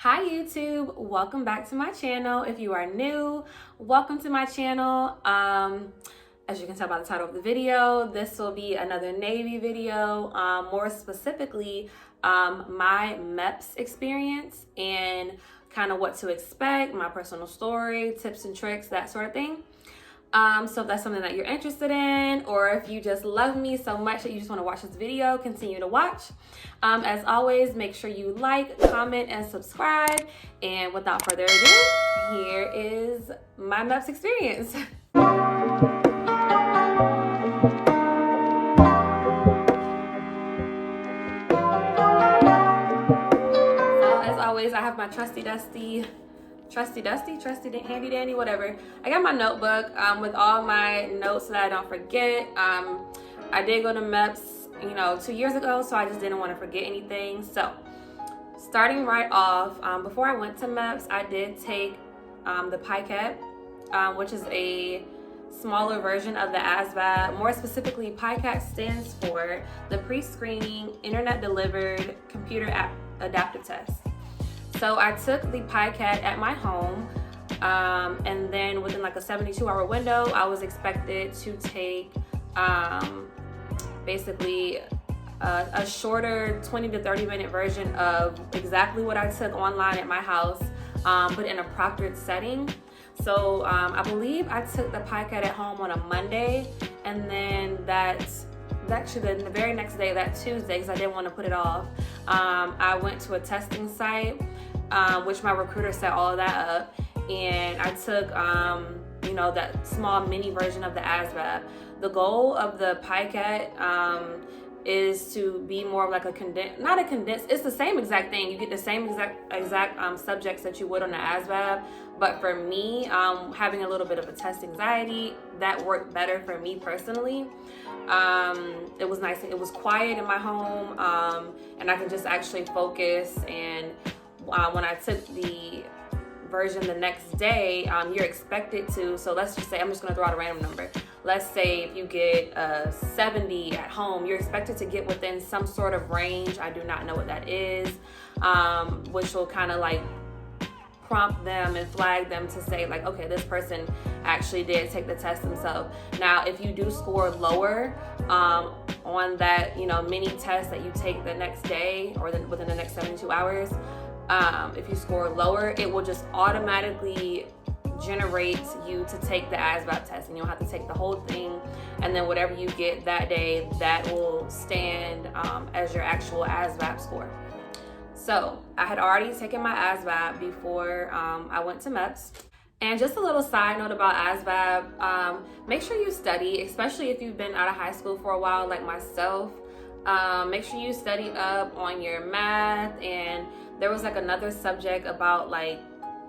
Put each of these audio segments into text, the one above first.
Hi YouTube, welcome back to my channel. If you are new, welcome to my channel. As you can tell by the title of the video, this will be another Navy video, more specifically my Meps experience and kind of what to expect, my personal story, tips and tricks, that sort of thing. So if that's something that you're interested in, or if you just love me so much that you just want to watch this video, continue to watch. As always, make sure you like, comment, and subscribe. And without further ado, here is my Meps experience. So as always, I have my trusty handy dandy, whatever. I got my notebook with all my notes so that I don't forget. I did go to Meps, 2 years ago, so I just didn't want to forget anything. So starting right off, before I went to Meps, I did take the PiCAT, which is a smaller version of the ASVAB. More specifically, PiCAT stands for the Pre-Screening Internet Delivered Computer Adaptive Test. So I took the PiCAT at my home, and then within like a 72-hour window, I was expected to take basically a shorter 20 to 30 minute version of exactly what I took online at my house, but in a proctored setting. So I believe I took the PiCAT at home on a Monday, and then the very next day, that Tuesday, because I didn't want to put it off, I went to a testing site, which my recruiter set all of that up, and I took that small mini version of the ASVAB. The goal of the PiCAT is to be more of like it's the same exact thing. You get the same exact subjects that you would on the ASVAB, but for me, having a little bit of a test anxiety, that worked better for me personally. It was nice. It was quiet in my home, and I can just actually focus. And when I took the version the next day, you're expected to, so let's just say, I'm just going to throw out a random number. Let's say if you get a 70 at home, you're expected to get within some sort of range. I do not know what that is, which will kind of like prompt them and flag them to say like, okay, this person actually did take the test themselves. Now, if you do score lower on that, mini test that you take the next day or within the next 72 hours, if you score lower, it will just automatically generate you to take the ASVAB test, and you'll have to take the whole thing, and then whatever you get that day, that will stand as your actual ASVAB score. So I had already taken my ASVAB before I went to Meps. And just a little side note about ASVAB, make sure you study, especially if you've been out of high school for a while like myself. Make sure you study up on your math, and there was like another subject about like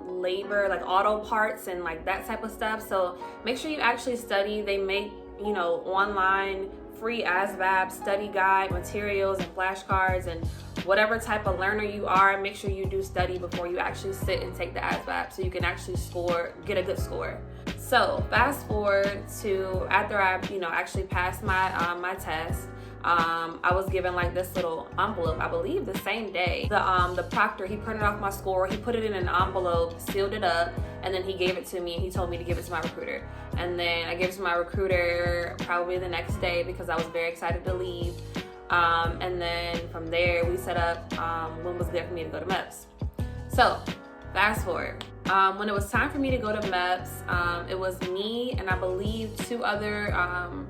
labor, like auto parts and like that type of stuff. So make sure you actually study. They make, online free ASVAB study guide materials and flashcards, and whatever type of learner you are, make sure you do study before you actually sit and take the ASVAB so you can actually get a good score. So fast forward to after I, actually passed my test. I was given like this little envelope, I believe the same day. The proctor, he printed off my score, he put it in an envelope, sealed it up, and then he gave it to me, and he told me to give it to my recruiter. And then I gave it to my recruiter probably the next day because I was very excited to leave. And then from there, we set up when was good for me to go to Meps. So fast forward. When it was time for me to go to Meps, it was me and I believe 2 other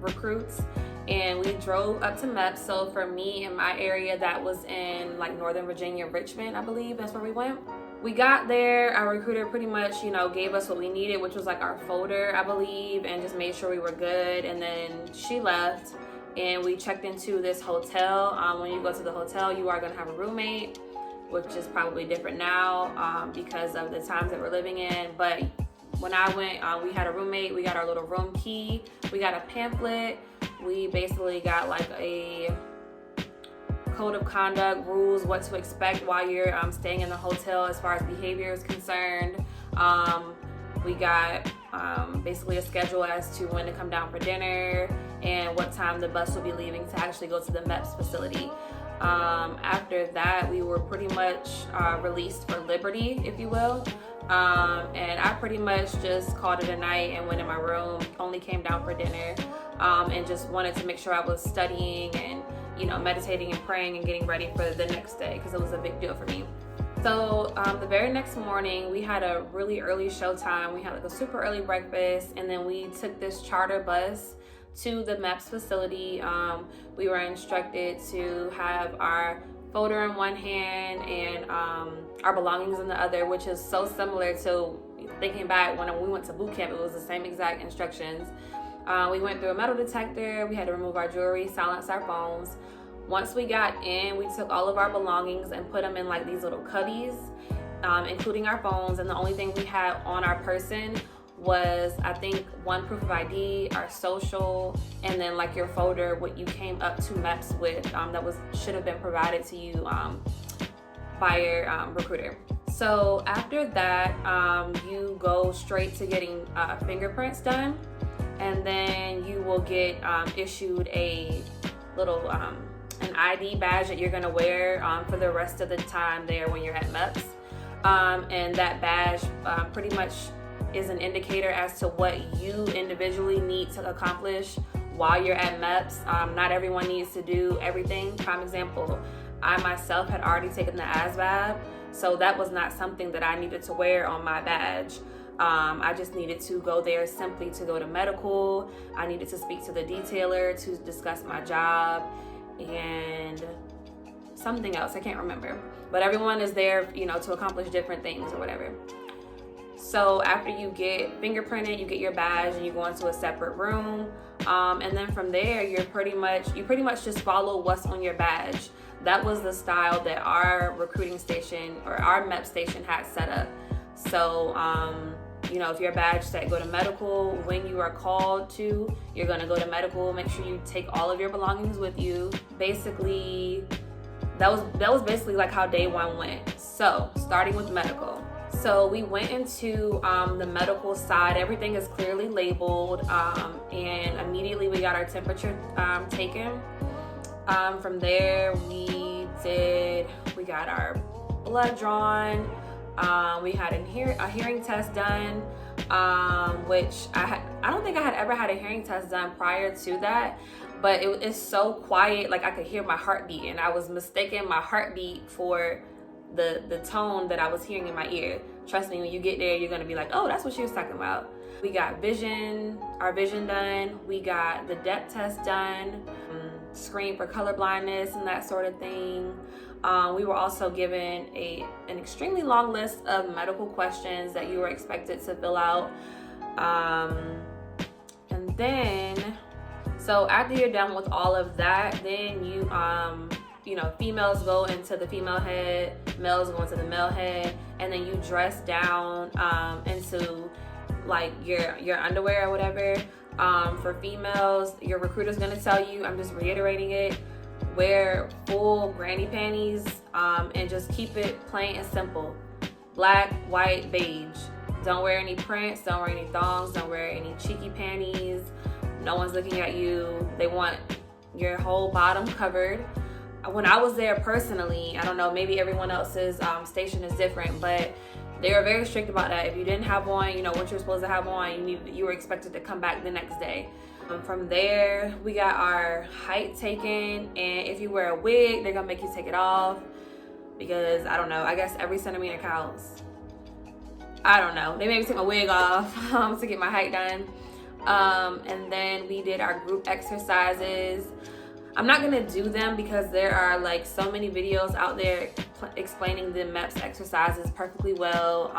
recruits, and we drove up to Meps. So for me in my area, that was in like Northern Virginia, Richmond, I believe that's where we went. We got there, our recruiter pretty much, gave us what we needed, which was like our folder, I believe, and just made sure we were good. And then she left, and we checked into this hotel. When you go to the hotel, you are gonna have a roommate, which is probably different now because of the times that we're living in. But when I went, we had a roommate, we got our little room key, we got a pamphlet, we basically got like a code of conduct, rules, what to expect while you're staying in the hotel as far as behavior is concerned. We got basically a schedule as to when to come down for dinner and what time the bus will be leaving to actually go to the Meps facility. After that, we were pretty much released for liberty, if you will. And I pretty much just called it a night and went in my room, only came down for dinner, and just wanted to make sure I was studying and, you know, meditating and praying and getting ready for the next day, because it was a big deal for me. So the very next morning, we had a really early showtime. We had like a super early breakfast, and then we took this charter bus to the Meps facility. We were instructed to have our folder in one hand and our belongings in the other, which is so similar to thinking back when we went to boot camp. It was the same exact instructions. We went through a metal detector. We had to remove our jewelry, silence our phones. Once we got in, we took all of our belongings and put them in like these little cubbies, including our phones. And the only thing we had on our person was, I think, one proof of ID, our social, and then like your folder, what you came up to Meps with, that should have been provided to you by your recruiter. So after that, you go straight to getting fingerprints done, and then you will get issued a little an ID badge that you're gonna wear for the rest of the time there when you're at Meps. And that badge pretty much is an indicator as to what you individually need to accomplish while you're at Meps. Not everyone needs to do everything. Prime example, I myself had already taken the ASVAB, so that was not something that I needed to wear on my badge. I just needed to go there simply to go to medical. I needed to speak to the detailer to discuss my job and something else, I can't remember. But everyone is there, you know, to accomplish different things or whatever. So after you get fingerprinted, you get your badge and you go into a separate room. And then from there, you pretty much just follow what's on your badge. That was the style that our recruiting station or our MEP station had set up. So, you know, if your badge said go to medical, when you are called to, you're gonna go to medical. Make sure you take all of your belongings with you. Basically, that was basically like how day one went. So starting with medical. So we went into the medical side. Everything is clearly labeled, and immediately we got our temperature taken. From there, we got our blood drawn. We had a hearing test done, which I don't think I had ever had a hearing test done prior to that, but it's so quiet, like I could hear my heartbeat, and I was mistaking my heartbeat for the tone that I was hearing in my ear. Trust me, when you get there, you're gonna be like, oh, that's what she was talking about. We got our vision done. We got the depth test done, screened for color blindness and that sort of thing. We were also given an extremely long list of medical questions that you were expected to fill out. And then, so after you're done with all of that, then you know, females go into the female head, males go into the male head, and then you dress down into like your underwear or whatever. For females, your recruiter's gonna tell you, I'm just reiterating it, wear full granny panties, and just keep it plain and simple. Black, white, beige. Don't wear any prints, don't wear any thongs, don't wear any cheeky panties. No one's looking at you. They want your whole bottom covered. When I was there personally, I don't know, maybe everyone else's station is different, but they were very strict about that. If you didn't have on, you know, what you're supposed to have on, you were expected to come back the next day. From there, we got our height taken, and if you wear a wig, they're gonna make you take it off because, I don't know, I guess every centimeter counts. I don't know. They made me take my wig off to get my height done. And then we did our group exercises. I'm not gonna do them because there are like so many videos out there explaining the MEPS exercises perfectly well,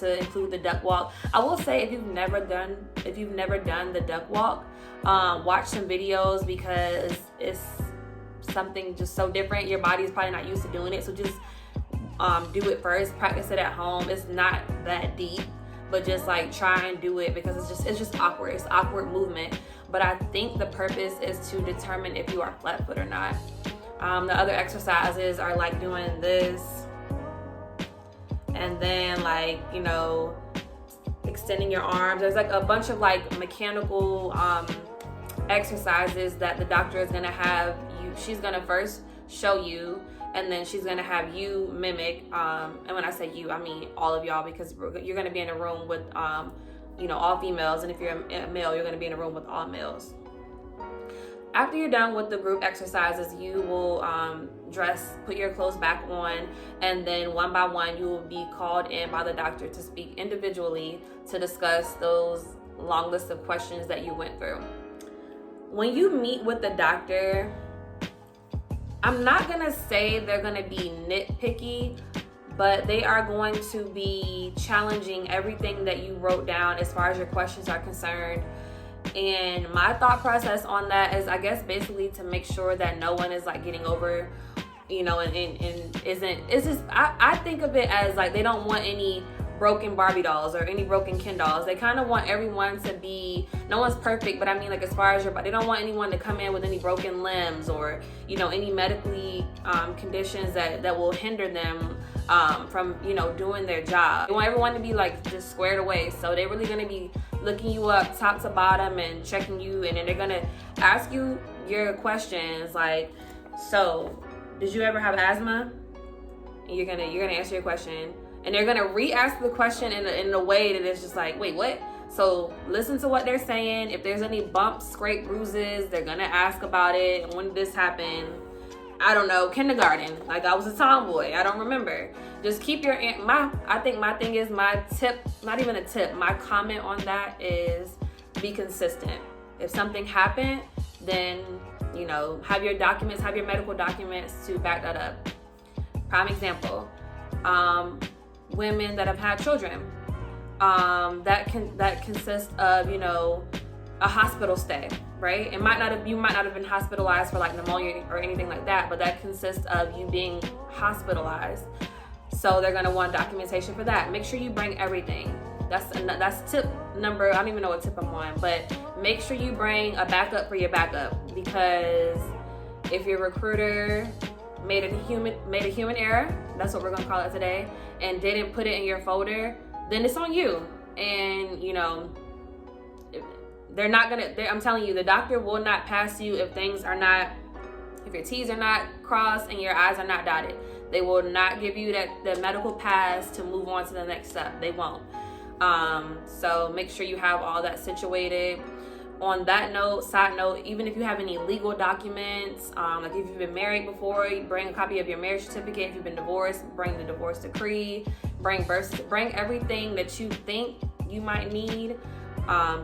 to include the duck walk. I will say, if you've never done the duck walk, watch some videos because it's something just so different. Your body is probably not used to doing it, so just do it first. Practice it at home. It's not that deep, but just like try and do it because it's just awkward. It's awkward movement. But I think the purpose is to determine if you are flat foot or not. The other exercises are like doing this, and then like, you know, extending your arms. There's like a bunch of like mechanical exercises that the doctor is gonna have you. She's gonna first show you, and then she's gonna have you mimic. And when I say you, I mean all of y'all, because you're gonna be in a room with all females, and if you're a male, you're gonna be in a room with all males. After you're done with the group exercises, you will put your clothes back on, and then one by one you will be called in by the doctor to speak individually to discuss those long list of questions that you went through. When you meet with the doctor, I'm not gonna say they're gonna be nitpicky, but they are going to be challenging everything that you wrote down as far as your questions are concerned. And my thought process on that is, I guess, basically to make sure that no one is like getting over, I think of it as like they don't want any broken Barbie dolls or any broken Ken dolls. They kind of want everyone to be, no one's perfect, but I mean, like, as far as they don't want anyone to come in with any broken limbs or, any medically conditions that will hinder them from, doing their job. They want everyone to be like just squared away. So they're really going to be looking you up top to bottom and checking you, and then they're going to ask you your questions like, so did you ever have asthma? And you're gonna answer your question, and they're gonna re-ask the question in a way that it's just like, wait, what? So listen to what they're saying. If there's any bumps, scrape, bruises, they're gonna ask about it. When did this happen? I don't know, kindergarten. Like, I was a tomboy. I don't remember. Just keep I think my thing is, my tip, not even a tip, my comment on that is be consistent. If something happened, then, have your documents, have your medical documents to back that up. Prime example, women that have had children, that consists of, a hospital stay, right? You might not have been hospitalized for like pneumonia or anything like that, but that consists of you being hospitalized. So they're gonna want documentation for that. Make sure you bring everything. That's tip number, I don't even know what tip I'm on, but make sure you bring a backup for your backup, because if your recruiter made a human error, that's what we're gonna call it today, and didn't put it in your folder, then it's on you. And I'm telling you, the doctor will not pass you if your T's are not crossed and your I's are not dotted. They will not give you the medical pass to move on to the next step. They won't. So make sure you have all that situated. On that note, side note, even if you have any legal documents, like if you've been married before, you bring a copy of your marriage certificate. If you've been divorced, bring the divorce decree, bring everything that you think you might need.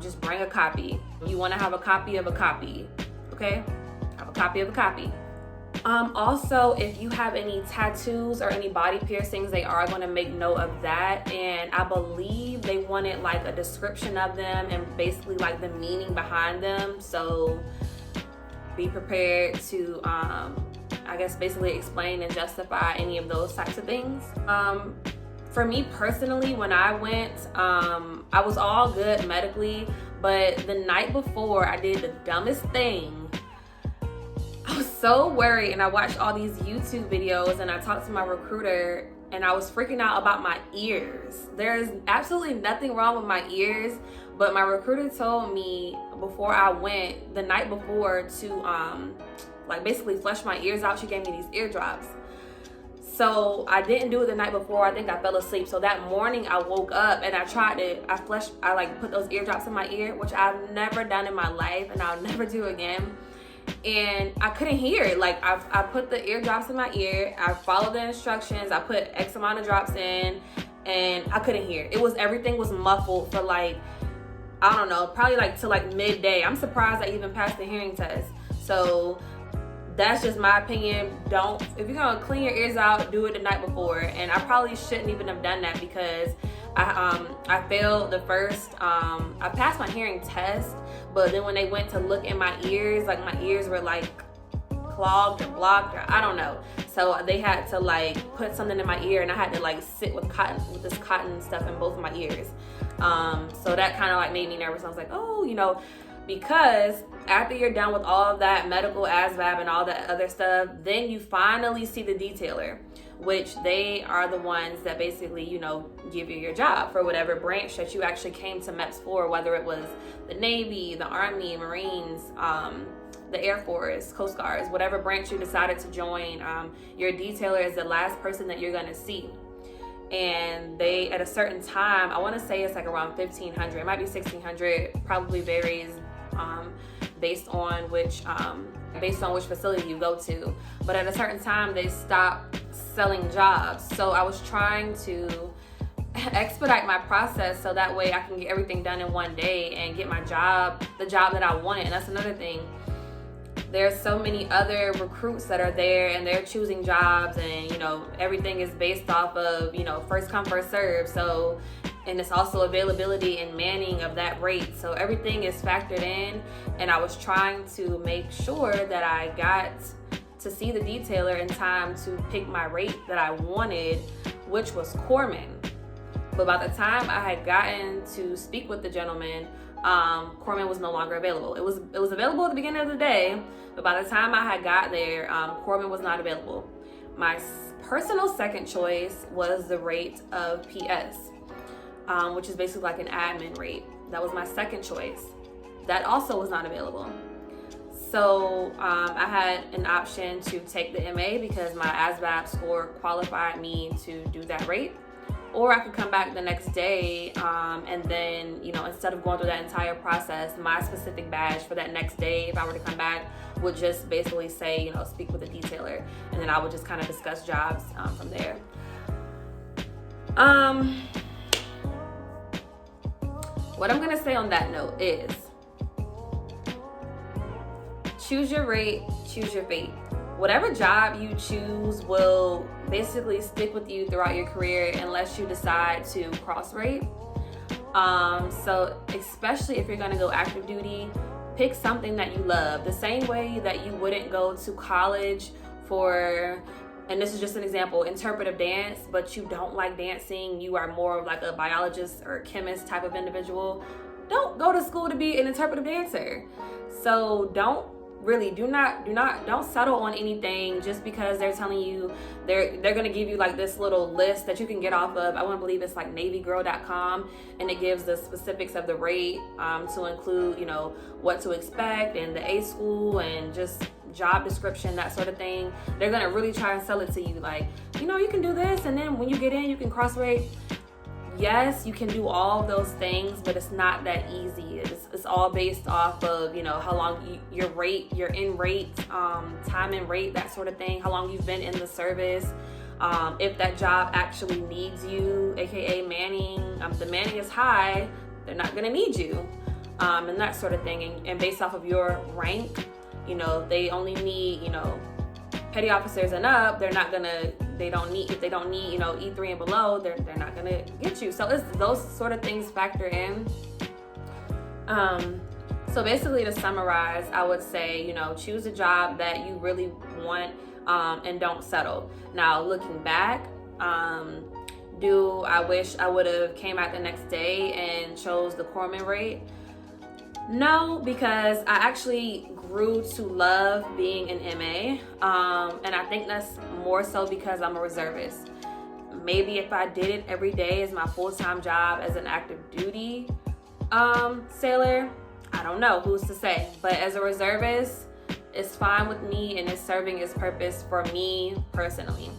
Just bring a copy. You want to have a copy of a copy, okay? Have a copy of a copy. Also, if you have any tattoos or any body piercings, they are going to make note of that. And I believe they wanted like a description of them and basically like the meaning behind them. So be prepared to, I guess, basically explain and justify any of those types of things. For me personally, when I went, I was all good medically, but the night before I did the dumbest thing. I was so worried, and I watched all these YouTube videos, and I talked to my recruiter, and I was freaking out about my ears. There's absolutely nothing wrong with my ears, but my recruiter told me before I went, the night before, to basically flush my ears out. She gave me these ear drops. So I didn't do it the night before. I think I fell asleep. So that morning I woke up and I put those eardrops in my ear, which I've never done in my life and I'll never do again. And I couldn't hear it. Like, I put the eardrops in my ear. I followed the instructions. I put X amount of drops in, and I couldn't hear. Everything was muffled for I don't know, probably till midday. I'm surprised I even passed the hearing test. So that's just my opinion. If you're gonna clean your ears out, do it the night before. And I probably shouldn't even have done that, because I failed the first, I passed my hearing test, but then when they went to look in my ears, my ears were clogged or blocked, or I don't know. So they had to put something in my ear, and I had to sit with this cotton stuff in both of my ears. So that kind of made me nervous. I was like, oh, because after you're done with all of that medical ASVAB and all that other stuff, then you finally see the detailer, which they are the ones that basically, give you your job for whatever branch that you actually came to Meps for, whether it was the Navy, the Army, Marines, the Air Force, Coast Guards, whatever branch you decided to join, your detailer is the last person that you're gonna see. And they, at a certain time, I wanna say it's like around 1,500, it might be 1,600, probably varies based on which facility you go to. But at a certain time, they stop selling jobs. So I was trying to expedite my process so that way I can get everything done in one day and get my job, the job that I wanted. And that's another thing. There's so many other recruits that are there and they're choosing jobs, and everything is based off of first come first serve. So, and it's also availability and manning of that rate. So everything is factored in, and I was trying to make sure that I got to see the detailer in time to pick my rate that I wanted, which was corpsman. But by the time I had gotten to speak with the gentleman, corpsman was no longer available. It was available at the beginning of the day, but by the time I had got there, corpsman was not available. My personal second choice was the rate of PS, which is basically like an admin rate. That was my second choice. That also was not available. So I had an option to take the MA because my ASVAB score qualified me to do that rate. Or I could come back the next day and then, instead of going through that entire process, my specific badge for that next day, if I were to come back, would just basically say, speak with the detailer. And then I would just kind of discuss jobs from there. What I'm going to say on that note is choose your rate, choose your fate. Whatever job you choose will basically stick with you throughout your career unless you decide to cross rate. So especially if you're gonna go active duty, pick something that you love. The same way that you wouldn't go to college for, and this is just an example, interpretive dance, but you don't like dancing, you are more of like a biologist or chemist type of individual. Don't go to school to be an interpretive dancer. So don't settle on anything just because they're telling you they're gonna give you like this little list that you can get off of. I want to believe it's like navygirl.com, and it gives the specifics of the rate to include what to expect and the A school and just job description, that sort of thing. They're gonna really try and sell it to you like you can do this, and then when you get in you can cross rate. Yes, you can do all of those things, but it's not that easy. It's all based off of, how long your rate, your in rate, time and rate, that sort of thing, how long you've been in the service, if that job actually needs you, aka manning. If the manning is high, they're not gonna need you, and that sort of thing. And based off of your rank, they only need, petty officers and up. If they don't need E3 and below, they're not gonna get you. So it's those sort of things factor in. So basically, to summarize, I would say, choose a job that you really want, and don't settle. Now, looking back, do I wish I would have came out the next day and chose the corpsman rate? No, because I actually grew to love being an MA, and I think that's more so because I'm a reservist. Maybe if I did it every day as my full-time job as an active duty sailor, I don't know, who's to say. But as a reservist, it's fine with me and it's serving its purpose for me personally.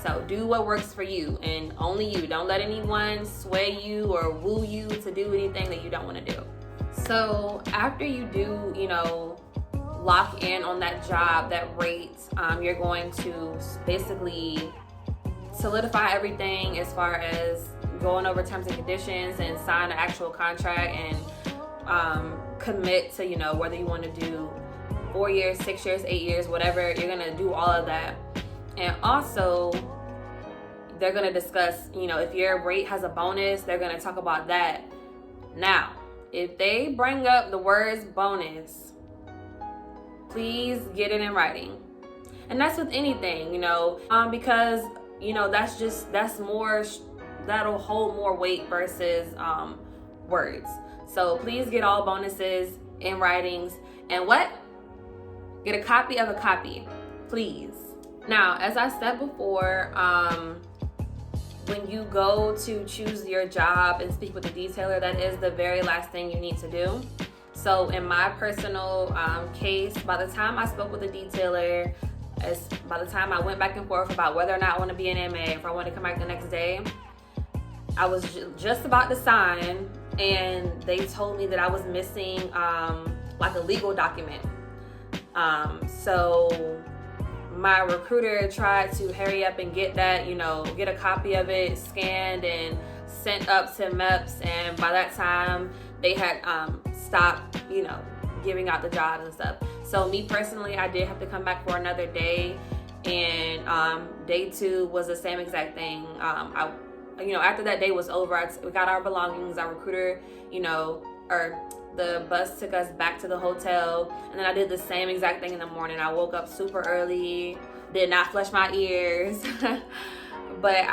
So do what works for you and only you. Don't let anyone sway you or woo you to do anything that you don't want to do. So after you do, lock in on that job, that rate, you're going to basically solidify everything as far as going over terms and conditions and sign an actual contract and commit to, whether you want to do 4 years, 6 years, 8 years, whatever, you're going to do all of that. And also, they're going to discuss, if your rate has a bonus, they're going to talk about that. Now, if they bring up the words bonus, please get it in writing. And that's with anything, because, that'll hold more weight versus words. So please get all bonuses in writings. And get a copy of a copy, please. Now, as I said before, when you go to choose your job and speak with the detailer, that is the very last thing you need to do. So in my personal case, by the time I spoke with the detailer, by the time I went back and forth about whether or not I want to be an MA, if I want to come back the next day, I was just about to sign, and they told me that I was missing like a legal document. So my recruiter tried to hurry up and get that, get a copy of it scanned and sent up to Meps, and by that time they had stopped, giving out the jobs and stuff. So me personally, I did have to come back for another day, and day 2 was the same exact thing. After that day was over, we got our belongings, our recruiter, or the bus took us back to the hotel, and then I did the same exact thing in the morning. I woke up super early, did not flush my ears, but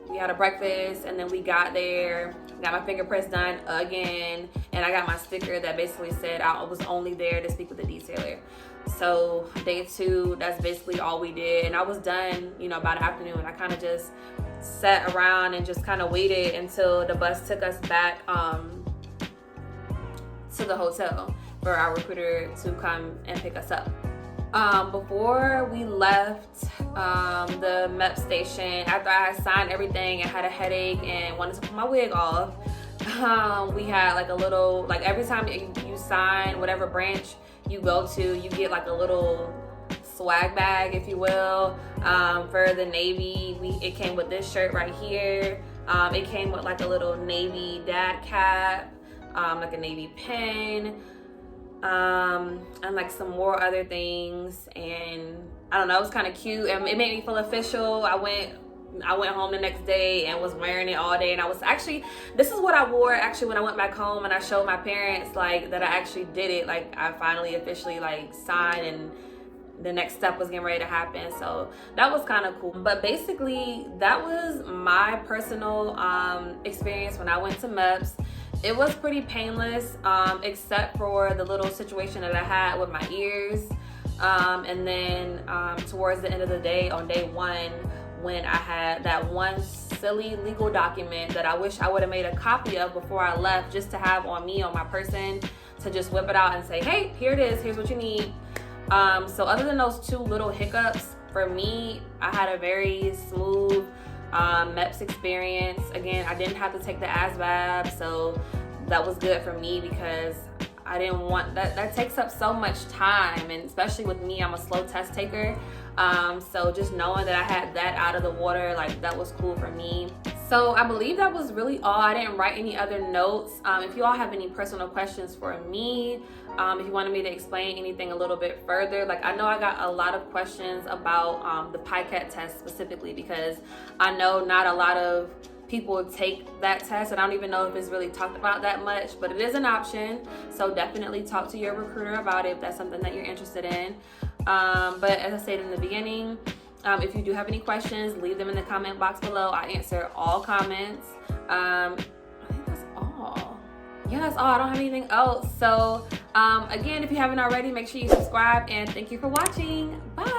we had a breakfast, and then we got there, got my fingerprints done again, and I got my sticker that basically said I was only there to speak with the detailer. So day 2, that's basically all we did, and I was done, by the afternoon. I kind of just sat around and just kind of waited until the bus took us back to the hotel for our recruiter to come and pick us up. Before we left the Meps station, after I signed everything and had a headache and wanted to put my wig off, we had like a little, like every time you sign whatever branch you go to, you get like a little swag bag, if you will. For the Navy, it came with this shirt right here. It came with like a little Navy dad cap, like a Navy pin, and like some more other things. And I don't know, it was kind of cute, and it made me feel official. I went home the next day and was wearing it all day, and this is what I wore actually when I went back home, and I showed my parents like that I actually did it. Like I finally officially like signed, and the next step was getting ready to happen. So that was kind of cool. But basically that was my personal experience when I went to Meps. It was pretty painless, except for the little situation that I had with my ears. And then towards the end of the day, on day 1, when I had that one silly legal document that I wish I would have made a copy of before I left, just to have on me, on my person, to just whip it out and say, hey, here it is, here's what you need. So other than those 2 little hiccups, for me, I had a very smooth Meps experience. Again, I didn't have to take the ASVAB, so that was good for me because I didn't want that takes up so much time, and especially with me, I'm a slow test taker. So just knowing that I had that out of the water, like that was cool for me. So I believe that was really all. I didn't write any other notes. If you all have any personal questions for me, if you wanted me to explain anything a little bit further, like I know I got a lot of questions about the PiCAT test specifically, because I know not a lot of people take that test, and I don't even know if it's really talked about that much, but it is an option. So definitely talk to your recruiter about it if that's something that you're interested in. But as I said in the beginning, if you do have any questions, leave them in the comment box below. I answer all comments. I think that's all. Yeah, that's all. I don't have anything else. So again, if you haven't already, make sure you subscribe, and thank you for watching. Bye.